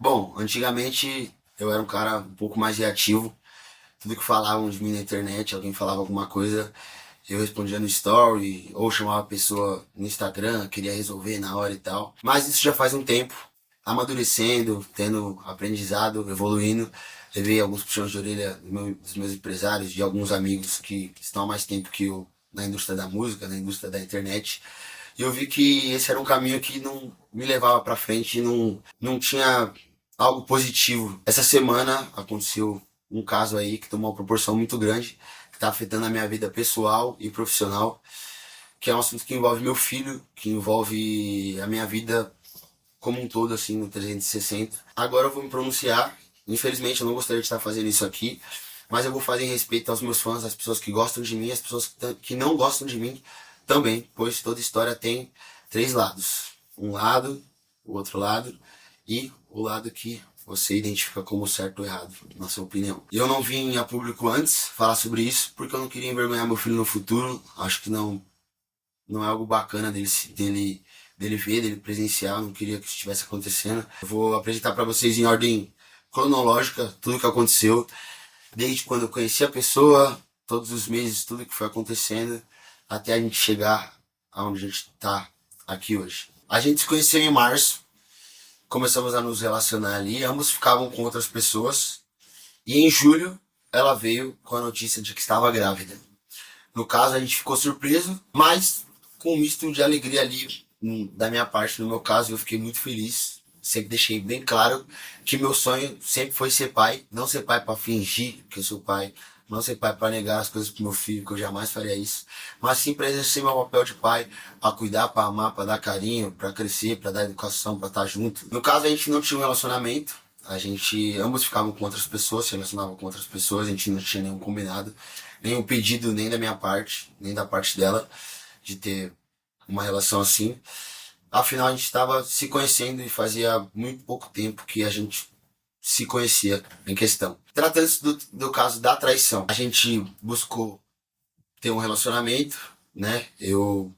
Bom, antigamente eu era um cara um pouco mais reativo. Tudo que falavam de mim na internet, alguém falava alguma coisa, eu respondia no story, ou chamava a pessoa no Instagram, queria resolver na hora e tal. Mas isso já faz um tempo, amadurecendo, tendo aprendizado, evoluindo. Levei alguns puxões de orelha dos meus empresários, de alguns amigos que estão há mais tempo que eu na indústria da música, na indústria da internet. E eu vi que esse era um caminho que não me levava pra frente, não tinha algo positivo. Essa semana aconteceu um caso aí que tomou uma proporção muito grande, que está afetando a minha vida pessoal e profissional, que é um assunto que envolve meu filho, que envolve a minha vida como um todo, assim, no 360. Agora eu vou me pronunciar. Infelizmente eu não gostaria de estar fazendo isso aqui, mas eu vou fazer em respeito aos meus fãs, às pessoas que gostam de mim, às pessoas que não gostam de mim também, pois toda história tem três lados. Um lado, o outro lado e o lado que você identifica como certo ou errado, na sua opinião. Eu não vim a público antes falar sobre isso porque eu não queria envergonhar meu filho no futuro. Acho que não é algo bacana dele ver, dele presenciar. Eu não queria que isso estivesse acontecendo. Eu vou apresentar para vocês em ordem cronológica tudo o que aconteceu, desde quando eu conheci a pessoa, todos os meses, tudo que foi acontecendo, até a gente chegar aonde a gente está aqui hoje. A gente se conheceu em março, começamos a nos relacionar ali, ambos ficavam com outras pessoas, e em julho ela veio com a notícia de que estava grávida. No caso, a gente ficou surpreso, mas com um misto de alegria ali da minha parte. No meu caso, eu fiquei muito feliz. Sempre deixei bem claro que meu sonho sempre foi ser pai, não ser pai para fingir que eu sou pai, não ser pai para negar as coisas pro meu filho, que eu jamais faria isso, mas sim para exercer meu papel de pai, para cuidar, para amar, para dar carinho, para crescer, para dar educação, para estar junto. No caso, a gente não tinha um relacionamento, a gente ambos ficavam com outras pessoas, se relacionavam com outras pessoas, a gente não tinha nenhum combinado, nenhum pedido nem da minha parte, nem da parte dela, de ter uma relação assim. Afinal, a gente estava se conhecendo e fazia muito pouco tempo que a gente se conhecia em questão. Tratando-se do caso da traição, a gente buscou ter um relacionamento, né? Eu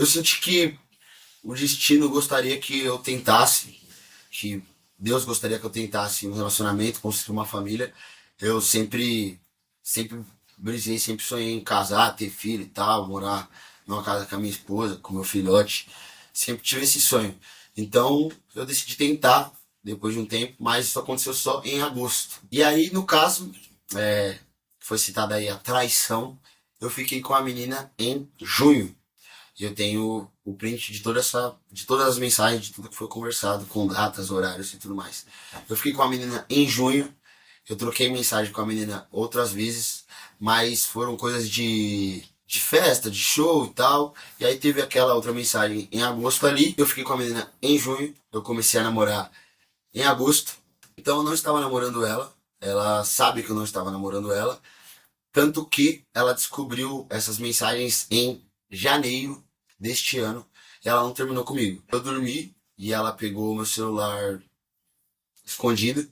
senti que o destino gostaria que eu tentasse, que Deus gostaria que eu tentasse um relacionamento, construir uma família. Eu sempre brisei, sempre sonhei em casar, ter filho e tal, morar numa casa com a minha esposa, com meu filhote. Sempre tive esse sonho. Então eu decidi tentar depois de um tempo, mas isso aconteceu só em agosto. E aí, no caso, foi citada aí a traição, eu fiquei com a menina em junho. E eu tenho o print de todas as mensagens, de tudo que foi conversado, com datas, horários e tudo mais. Eu fiquei com a menina em junho, eu troquei mensagem com a menina outras vezes, mas foram coisas de festa, de show e tal. E aí teve aquela outra mensagem em agosto ali, eu fiquei com a menina em junho, eu comecei a namorar em agosto. Então eu não estava namorando ela, ela sabe que eu não estava namorando ela, tanto que ela descobriu essas mensagens em janeiro deste ano e ela não terminou comigo. Eu dormi e ela pegou meu celular escondido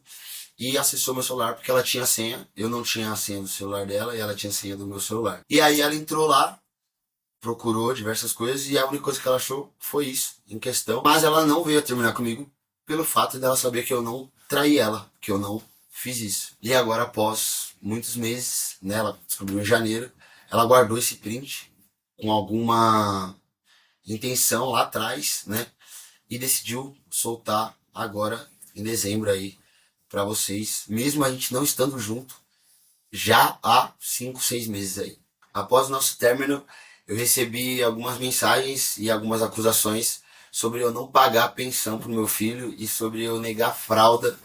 e acessou meu celular porque ela tinha senha. Eu não tinha a senha do celular dela e ela tinha a senha do meu celular. E aí ela entrou lá, procurou diversas coisas e a única coisa que ela achou foi isso em questão. Mas ela não veio a terminar comigo pelo fato dela saber que eu não traí ela, que eu não fiz isso. E agora, após muitos meses, né, ela descobriu em janeiro, ela guardou esse print com alguma intenção lá atrás, né, e decidiu soltar agora em dezembro aí para vocês, mesmo a gente não estando junto, já há 5, 6 meses aí. Após o nosso término, eu recebi algumas mensagens e algumas acusações sobre eu não pagar a pensão pro meu filho e sobre eu negar fralda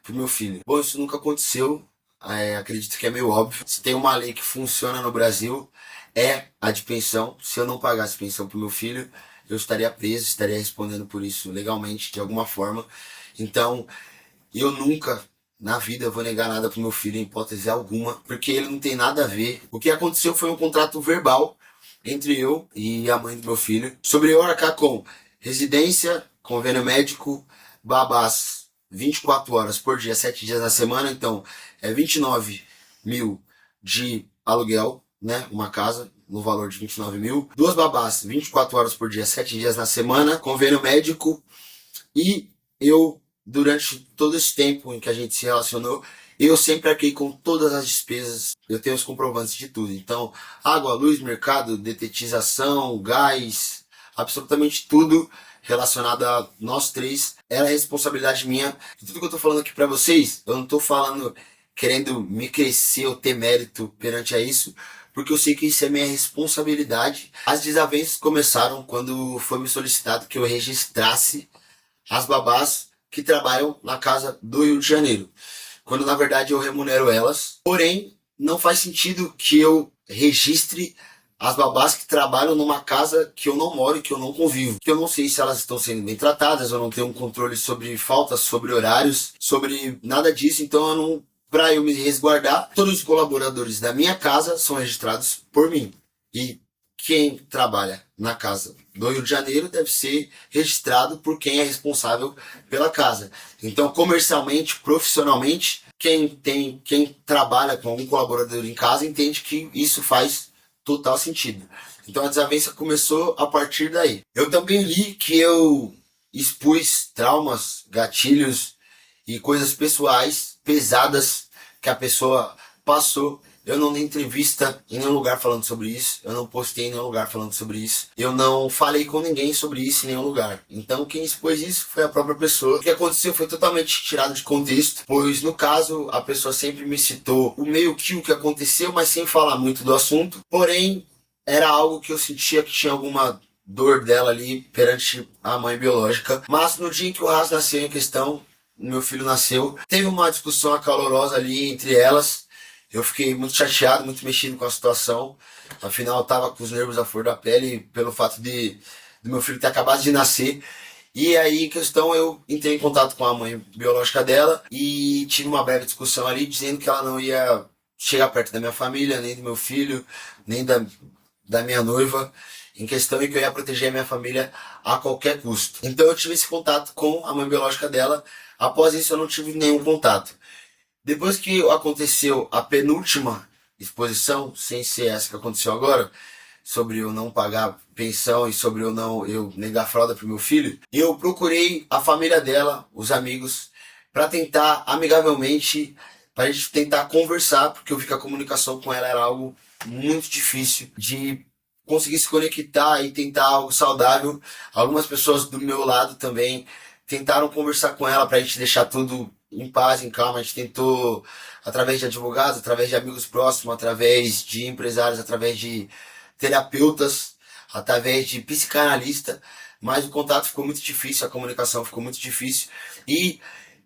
pro meu filho. Bom, isso nunca aconteceu, acredito que é meio óbvio. Se tem uma lei que funciona no Brasil, é a de pensão. Se eu não pagasse pensão pro meu filho, eu estaria preso, estaria respondendo por isso legalmente, de alguma forma. Então, eu nunca na vida vou negar nada pro meu filho, em hipótese alguma, porque ele não tem nada a ver. O que aconteceu foi um contrato verbal entre eu e a mãe do meu filho, sobre eu arcar com residência, convênio médico, babás 24 horas por dia, 7 dias na semana, então é 29 mil de aluguel, né? Uma casa no valor de 29 mil, duas babás 24 horas por dia, 7 dias na semana, convênio médico e eu durante todo esse tempo em que a gente se relacionou, eu sempre arquei com todas as despesas. Eu tenho os comprovantes de tudo. Então, água, luz, mercado, detetização, gás, absolutamente tudo relacionado a nós três era responsabilidade minha. E tudo que eu tô falando aqui pra vocês, eu não tô falando querendo me crescer ou ter mérito perante a isso, porque eu sei que isso é minha responsabilidade. As desavenças começaram quando foi me solicitado que eu registrasse as babás que trabalham na casa do Rio de Janeiro, quando na verdade eu remunero elas. Porém, não faz sentido que eu registre as babás que trabalham numa casa que eu não moro e que eu não convivo. Que eu não sei se elas estão sendo bem tratadas, eu não tenho um controle sobre faltas, sobre horários, sobre nada disso, então eu não. Para eu me resguardar, todos os colaboradores da minha casa são registrados por mim. E quem trabalha na casa do Rio de Janeiro deve ser registrado por quem é responsável pela casa. Então, comercialmente, profissionalmente, quem trabalha com algum colaborador em casa entende que isso faz total sentido. Então a desavença começou a partir daí. Eu também li que eu expus traumas, gatilhos e coisas pessoais pesadas que a pessoa passou. Eu não dei entrevista em nenhum lugar falando sobre isso. Eu não postei em nenhum lugar falando sobre isso. Eu não falei com ninguém sobre isso em nenhum lugar. Então quem expôs isso foi a própria pessoa. O que aconteceu foi totalmente tirado de contexto, pois no caso a pessoa sempre me citou o meio que o que aconteceu, mas sem falar muito do assunto. Porém, era algo que eu sentia que tinha alguma dor dela ali perante a mãe biológica. Mas no dia em que o Ras nasceu em questão, meu filho nasceu, teve uma discussão acalorosa ali entre elas. Eu fiquei muito chateado, muito mexido com a situação. Afinal, eu tava com os nervos à flor da pele pelo fato de meu filho ter acabado de nascer. E aí, em questão, eu entrei em contato com a mãe biológica dela e tive uma breve discussão ali, dizendo que ela não ia chegar perto da minha família, nem do meu filho, nem da minha noiva, em questão, e que eu ia proteger a minha família a qualquer custo. Então eu tive esse contato com a mãe biológica dela. Após isso, eu não tive nenhum contato. Depois que aconteceu a penúltima exposição, sem ser essa que aconteceu agora, sobre eu não pagar pensão e sobre eu negar fralda pro meu filho, eu procurei a família dela, os amigos, para tentar amigavelmente, para a gente tentar conversar, porque eu vi que a comunicação com ela era algo muito difícil de conseguir se conectar e tentar algo saudável. Algumas pessoas do meu lado também tentaram conversar com ela para a gente deixar tudo em paz, em calma. A gente tentou através de advogados, através de amigos próximos, através de empresários, através de terapeutas, através de psicanalista, mas o contato ficou muito difícil, a comunicação ficou muito difícil e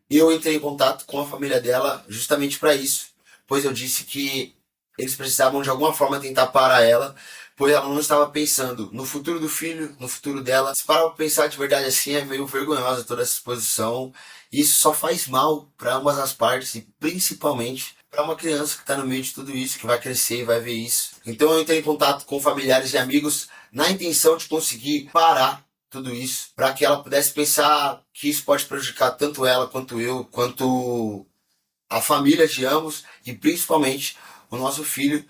eu entrei em contato com a família dela justamente para isso, pois eu disse que eles precisavam de alguma forma tentar parar ela, pois ela não estava pensando no futuro do filho, no futuro dela. Se parar pra pensar de verdade assim, é meio vergonhosa toda essa exposição. Isso só faz mal para ambas as partes e principalmente para uma criança que está no meio de tudo isso, que vai crescer e vai ver isso. Então eu entrei em contato com familiares e amigos na intenção de conseguir parar tudo isso, para que ela pudesse pensar que isso pode prejudicar tanto ela quanto eu, quanto a família de ambos e principalmente o nosso filho.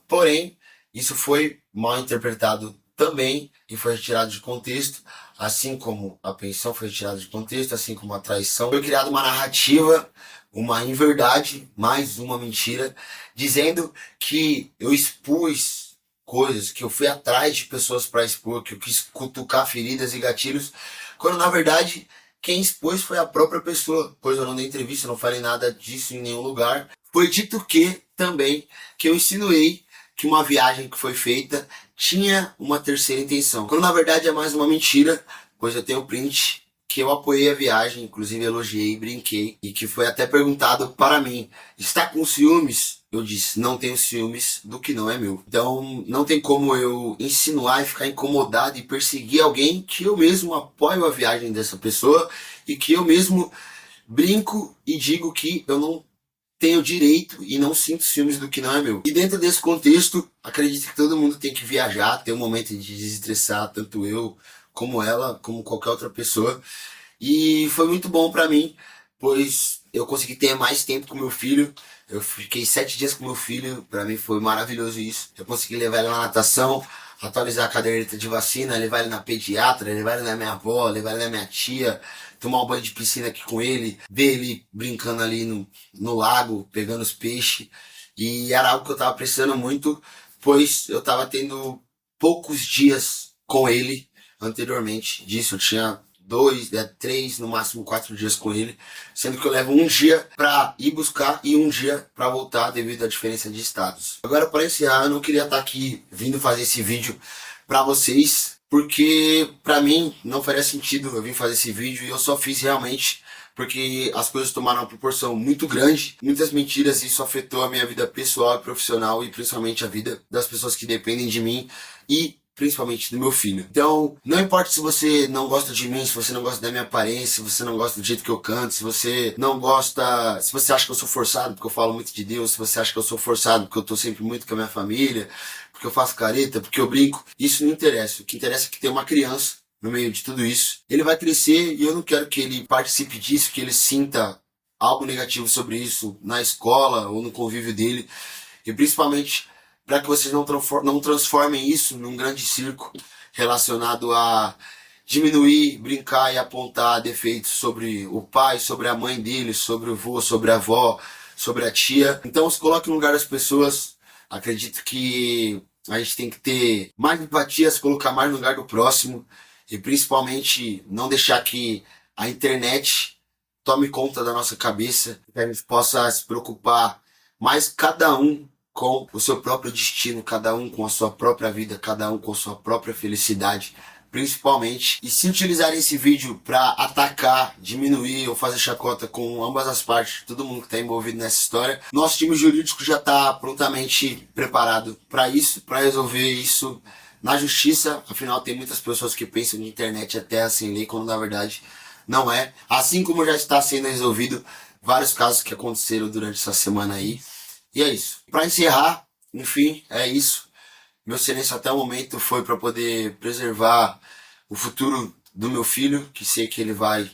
Porém, isso foi mal interpretado também e foi retirado de contexto, assim como a pensão foi retirada de contexto, assim como a traição. Foi criada uma narrativa, uma inverdade, mais uma mentira, dizendo que eu expus coisas, que eu fui atrás de pessoas para expor, que eu quis cutucar feridas e gatilhos, quando na verdade quem expôs foi a própria pessoa, pois eu não dei entrevista, não falei nada disso em nenhum lugar. Foi dito que, também, que eu insinuei que uma viagem que foi feita tinha uma terceira intenção, quando na verdade é mais uma mentira, pois eu tenho print que eu apoiei a viagem, inclusive elogiei, brinquei, e que foi até perguntado para mim, está com ciúmes? Eu disse, não tenho ciúmes do que não é meu. Então não tem como eu insinuar e ficar incomodado e perseguir alguém que eu mesmo apoio a viagem dessa pessoa e que eu mesmo brinco e digo que eu não tenho direito e não sinto ciúmes do que não é meu. E dentro desse contexto, acredito que todo mundo tem que viajar, ter um momento de desestressar, tanto eu como ela, como qualquer outra pessoa. E foi muito bom pra mim, pois eu consegui ter mais tempo com meu filho. Eu fiquei 7 dias com meu filho, pra mim foi maravilhoso isso. Eu consegui levar ele na natação, atualizar a caderneta de vacina, levar ele na pediatra, levar ele na minha avó, levar ele na minha tia, tomar um banho de piscina aqui com ele, ver ele brincando ali no lago, pegando os peixes. E era algo que eu tava precisando muito, pois eu tava tendo poucos dias com ele anteriormente disso. Eu tinha 3, no máximo 4 dias com ele, sendo que eu levo um dia pra ir buscar e um dia pra voltar devido à diferença de estados. Agora, para encerrar, eu não queria estar aqui vindo fazer esse vídeo pra vocês, porque pra mim não faria sentido eu vir fazer esse vídeo, e eu só fiz realmente porque as coisas tomaram uma proporção muito grande, muitas mentiras, e isso afetou a minha vida pessoal e profissional, e principalmente a vida das pessoas que dependem de mim e principalmente do meu filho. Então, não importa se você não gosta de mim, se você não gosta da minha aparência, se você não gosta do jeito que eu canto, se você não gosta, se você acha que eu sou forçado porque eu falo muito de Deus, se você acha que eu sou forçado porque eu tô sempre muito com a minha família, porque eu faço careta, porque eu brinco, isso não interessa. O que interessa é que tem uma criança no meio de tudo isso. Ele vai crescer e eu não quero que ele participe disso, que ele sinta algo negativo sobre isso na escola ou no convívio dele. E principalmente para que vocês não transformem isso num grande circo relacionado a diminuir, brincar e apontar defeitos sobre o pai, sobre a mãe dele, sobre o avô, sobre a avó, sobre a tia. Então se coloque no lugar das pessoas. Acredito que a gente tem que ter mais empatia, se colocar mais no lugar do próximo, e principalmente não deixar que a internet tome conta da nossa cabeça, que a gente possa se preocupar mais cada um com o seu próprio destino, cada um com a sua própria vida, cada um com a sua própria felicidade, principalmente. E se utilizarem esse vídeo para atacar, diminuir ou fazer chacota com ambas as partes, todo mundo que está envolvido nessa história, nosso time jurídico já está prontamente preparado para isso, para resolver isso na justiça. Afinal, tem muitas pessoas que pensam que a internet é terra sem lei, quando na verdade não é. Assim como já está sendo resolvido vários casos que aconteceram durante essa semana aí. E é isso. Para encerrar, enfim, é isso. Meu silêncio até o momento foi para poder preservar o futuro do meu filho, que sei que ele vai